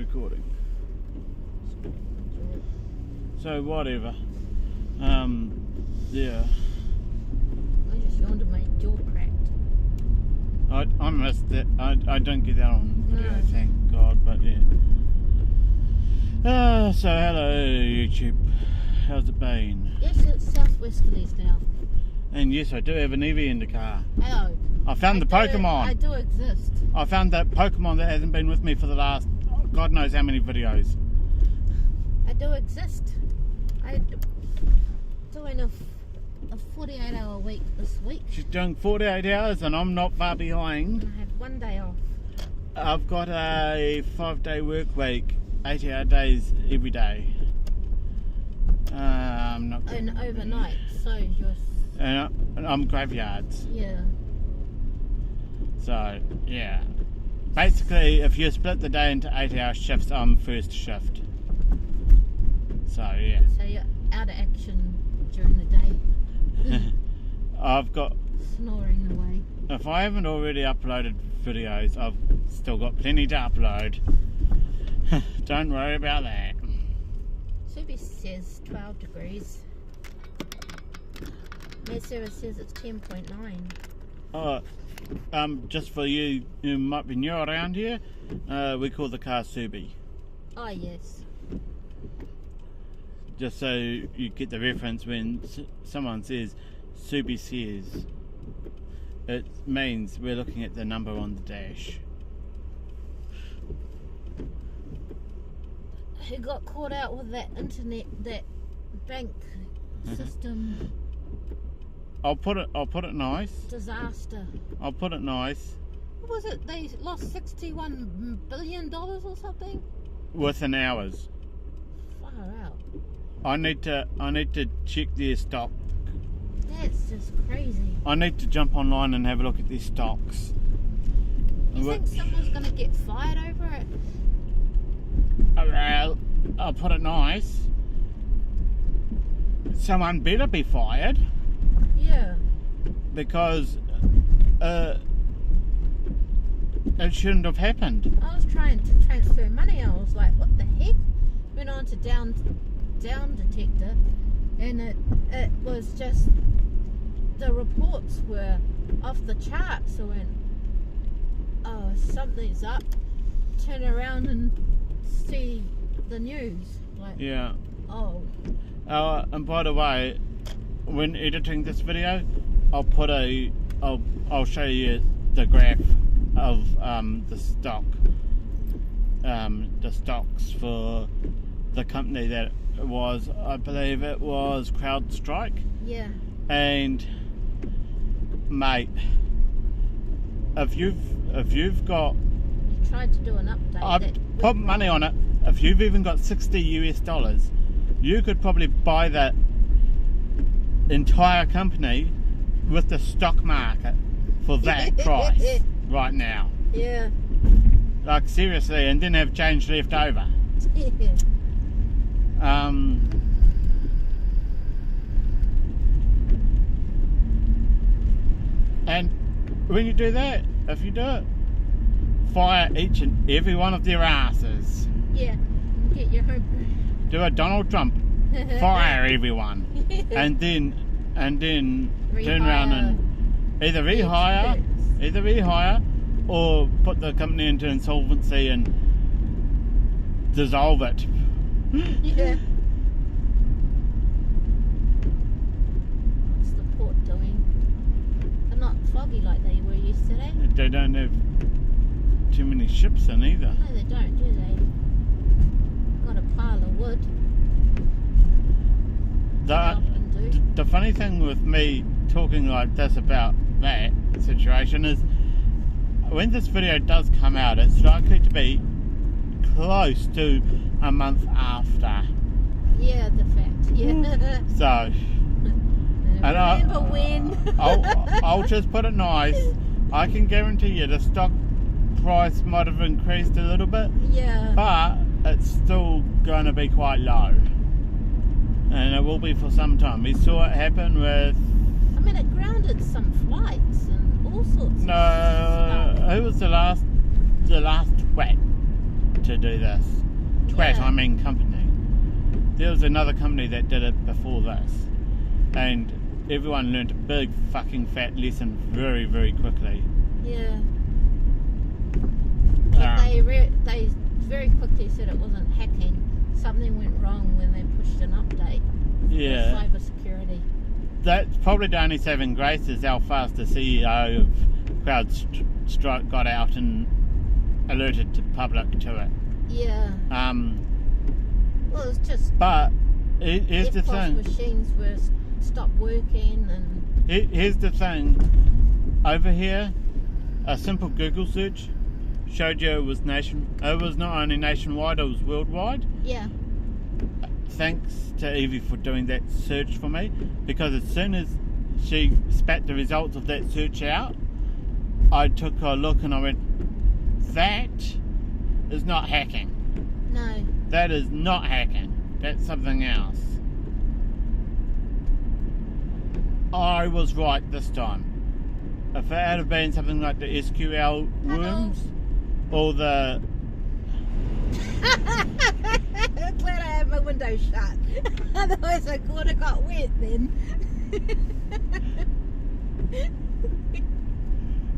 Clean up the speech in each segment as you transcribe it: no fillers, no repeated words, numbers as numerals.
recording. So whatever. Yeah. I just yawned and my jaw cracked. I missed it. I don't get that on video, No. thank God, but yeah. So hello YouTube. How's it been? Yes, it's southwesterlies now. And yes, I do have an Eevee in the car. Hello. I found the Pokemon. I do exist. I found that Pokemon that hasn't been with me for the last God knows how many videos. I do exist. I'm doing a 48-hour week this week. She's doing 48 hours and I'm not far behind. And I had 1 day off. I've got a 5-day work week, 8-hour days every day. I'm not good. And overnight, so you're... And I'm graveyards. Yeah. So, yeah. Basically, if you split the day into 8-hour shifts, I'm first shift. So, yeah. So you're out of action during the day. I've got... Snoring away. If I haven't already uploaded videos, I've still got plenty to upload. Don't worry about that. Subi says 12 degrees. Sarah says it's 10.9. Just for you who might be new around here, we call the car Subi. Oh, yes. Just so you get the reference when someone says Subi says, it means we're looking at the number on the dash. Who got caught out with that internet, that bank system I'll put it nice. disaster? I'll put it nice. What was it? They lost $61 billion or something? Within hours. Far out. I need to check their stock. That's just crazy. I need to jump online and have a look at their stocks. You think someone's going to get fired over it? Well, I'll put it nice. Someone better be fired. Yeah. Because it shouldn't have happened. I was trying to transfer money. I was like, what the heck? Went on to down detector, and it was just, the reports were off the charts. So I went, oh, something's up. Turn around and see the news. Like, Yeah. oh. And by the way, when editing this video, I'll show you the graph of the stocks for the company that it was. I believe it was CrowdStrike. Yeah. And mate, if you've got, Tried to do an update. I've put money on it. If you've even got $60, you could probably buy that entire company with the stock market for that price right now. Yeah. Like seriously, and didn't have change left over. And when you do that, if you do it, fire each and every one of their asses. Yeah. Get your home. Do a Donald Trump. Fire everyone. and then turn around and either rehire or put the company into insolvency and dissolve it. Yeah. What's the port doing? They're not foggy like they were yesterday. They don't have too many ships in either. No, they don't, do they? Got a pile of wood. They often do. The funny thing with me talking like this about that situation is when this video does come out, it's likely to be close to a month after. Yeah, the fact. Yeah. So, Remember when? I'll just put it nice. I can guarantee you the stock price might have increased a little bit. Yeah. But it's still going to be quite low. And it will be for some time. We saw it happen with... I mean, it grounded some flights and all sorts of stuff. No, who was the last twat? to do this. Twat, Yeah. I mean company. There was another company that did it before this, and everyone learnt a big fucking fat lesson very, very quickly. Yeah. But they very quickly said it wasn't hacking. Something went wrong when they pushed an update. Yeah. For cybersecurity. That's probably the only saving grace is how fast the CEO of CrowdStrike got out and alerted the public to it. Yeah. Well, it's just. But here's the thing. Machines were stopped working, and here's the thing. Over here, a simple Google search showed you it was not only nationwide, it was worldwide. yeah. Thanks to Evie for doing that search for me, because as soon as she spat the results of that search out, I took a look and I went, that is not hacking. No. That is not hacking. That's something else. I was right this time. If it had been something like the SQL worms or the... Glad I had my window shut. Otherwise I could have got wet then.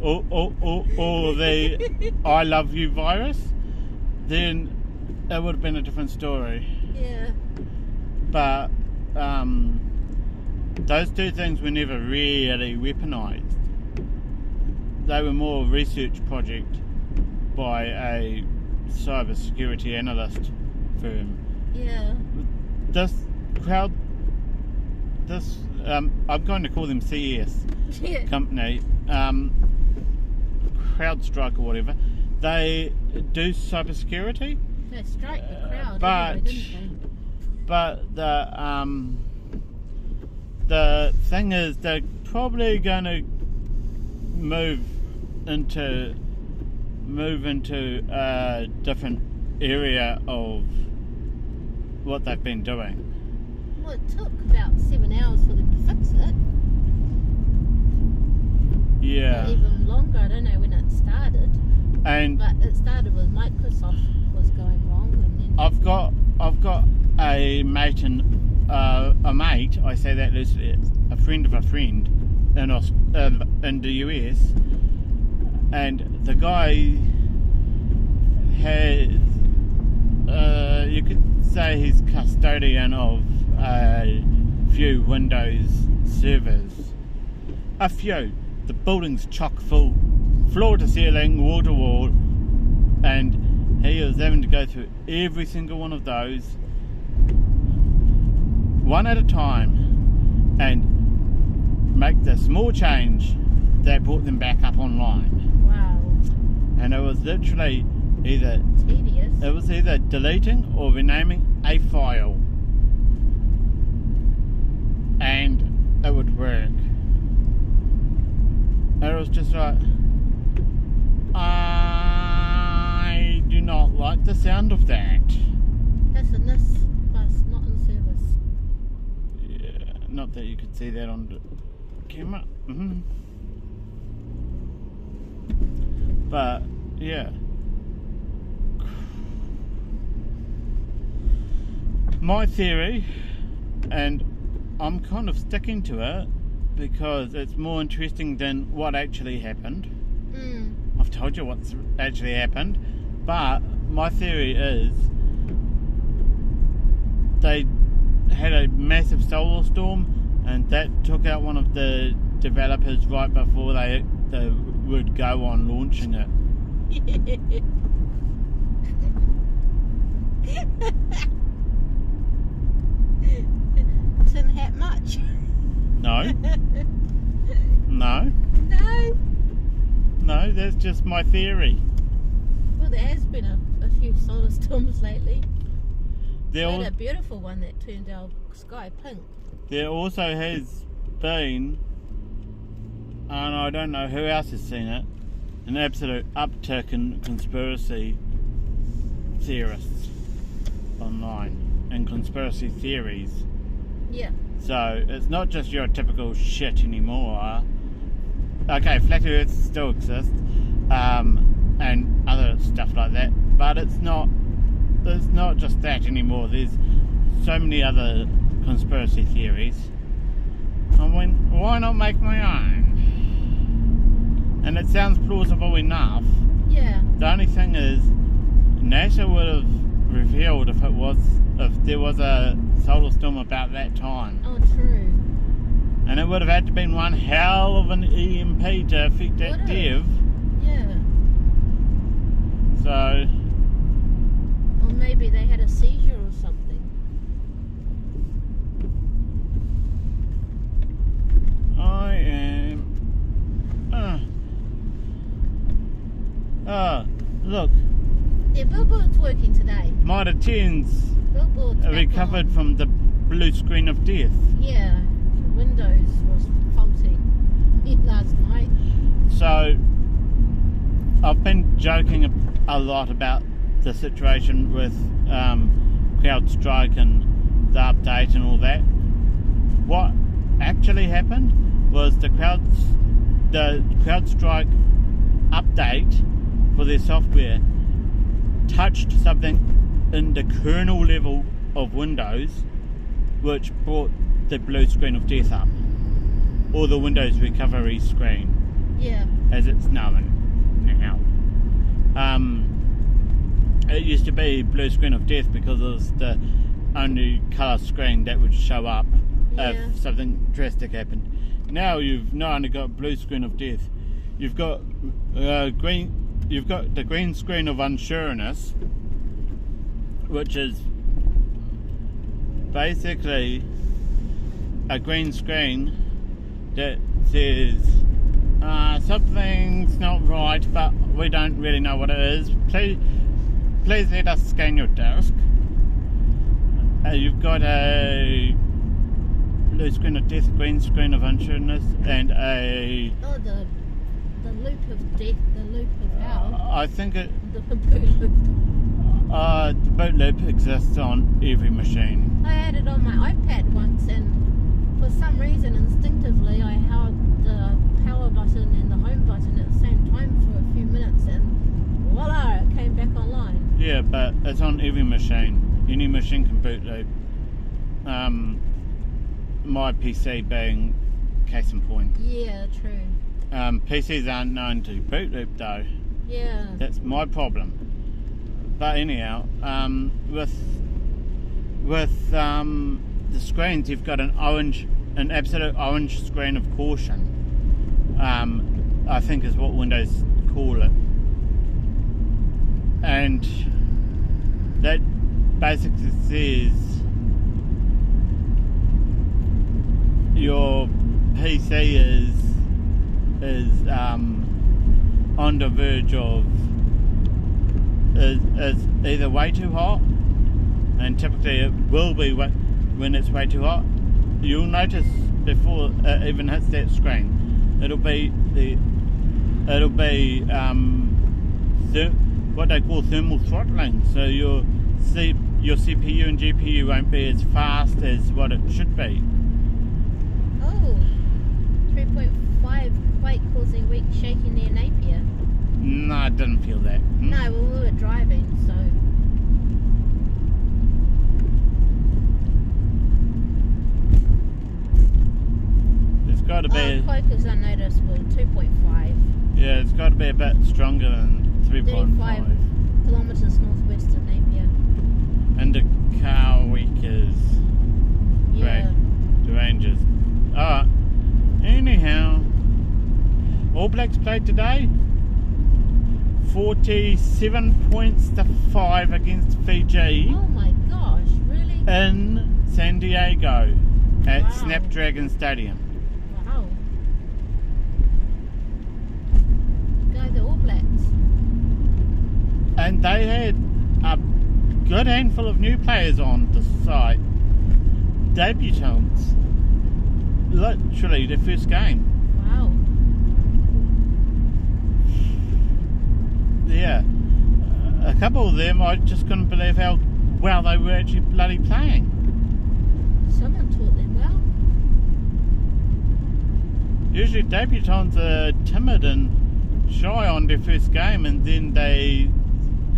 or the I love you virus, then it would have been a different story. Yeah. But those two things were never really weaponized. They were more a research project by a cybersecurity analyst firm. Yeah. I'm going to call them CES Yeah. company, CrowdStrike or whatever. They do cybersecurity, They strike the crowd, but anyway, didn't but the thing is, they're probably going to move into a different area of what they've been doing. they? Well, it took about 7 hours for them to fix it. Yeah. Or even longer, I don't know when it started. And But it started with Microsoft was going wrong, and then I've got a mate I say that loosely, a friend of a friend in the US, and the guy has you could say he's custodian of a few Windows servers. A few. The building's chock full, floor to ceiling, wall to wall, and he was having to go through every single one of those one at a time and make the small change that brought them back up online. wow, And it was literally either tedious. deleting or renaming a file, and it would work. And it was just like, I do not like the sound of that. That's a NIS bus, not in service. Yeah, not that you could see that on the camera. But yeah, my theory, and I'm kind of sticking to it because it's more interesting than what actually happened. I've told you what's actually happened, but my theory is they had a massive solar storm, and that took out one of the developers right before they would go on launching it. Didn't have much. No. No. No, that's just my theory. Well, there has been a few solar storms lately. There, We had a beautiful one that turned our sky pink. there also has been, and I don't know who else has seen it, an absolute uptick in conspiracy theorists online and conspiracy theories. Yeah. So it's not just your typical shit anymore. Okay, flat earths still exist. and other stuff like that. But there's not just that anymore. There's so many other conspiracy theories. I mean, why not make my own? And it sounds plausible enough. Yeah. The only thing is, NASA would have revealed if there was a solar storm about that time. Oh, true. And it would have had to been one hell of an EMP to affect that div. Yeah. So. Or maybe they had a seizure or something. I am. Look. Yeah, billboard's working today. Mitre 10's Billboard's recovered from the blue screen of death. Yeah, the Windows was faulty last night. So, I've been joking a lot about the situation with CrowdStrike and the update and all that. What actually happened was the CrowdStrike update for their software touched something in the kernel level of Windows, which brought the blue screen of death up, or the Windows recovery screen, yeah, as it's known now. It used to be blue screen of death because it was the only colour screen that would show up if something drastic happened. Now you've not only got blue screen of death, you've got green. You've got the green screen of unsureness, which is basically a green screen that says something's not right, but we don't really know what it is. Please let us scan your disk. You've got a blue screen of death, green screen of unsureness, and a... Oh, the loop of death, the loop of hell. I think it... The boot loop. The boot loop exists on every machine. I had it on my iPad once, and for some reason, instinctively, I held the power button and the home button at the same time for a few minutes, and voila, it came back online. Yeah, but it's on every machine. Any machine can boot loop. My PC being case in point. Yeah, true. PCs aren't known to boot loop though. Yeah. That's my problem. But anyhow, with the screens, you've got an absolute orange screen of caution. I think is what Windows call it, and that basically says your PC is on the verge of is either way too hot, and typically it will be when it's way too hot. You'll notice before it even hits that screen, it'll be what they call thermal throttling. So your CPU and GPU won't be as fast as what it should be. Oh, 3.5 quake causing weak shaking near Napier. No, I didn't feel that. No, well, we were driving, so... It's got to be... quake is unnoticeable, 2.5. Yeah, it's got to be a bit stronger than 3.5. 35 kilometres northwest of Napier. And the car week is... Yeah. The Rangers. Alright. Anyhow, All Blacks played today. 47 points to 5 against Fiji. Oh my gosh, really? In San Diego at Snapdragon Stadium. Wow. Go the All Blacks. And they had a good handful of new players on the site. Debutants. Literally their first game. Wow. Yeah. A couple of them, I just couldn't believe how well they were actually bloody playing. Someone taught them well. Usually debutants are timid and shy on their first game, and then they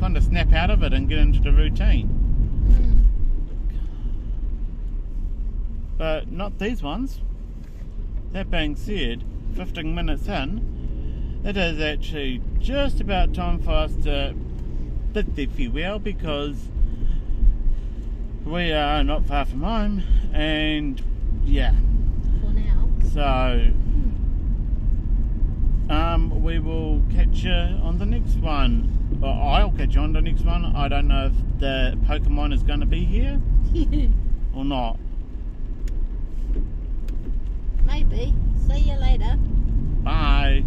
kind of snap out of it and get into the routine. But not these ones. That being said, 15 minutes in, it is actually just about time for us to bid their farewell, because we are not far from home, and yeah. For now. So, we will catch you on the next one. Or I'll catch you on the next one. I don't know if the Pokemon is going to be here or not. Maybe. See you later. Bye.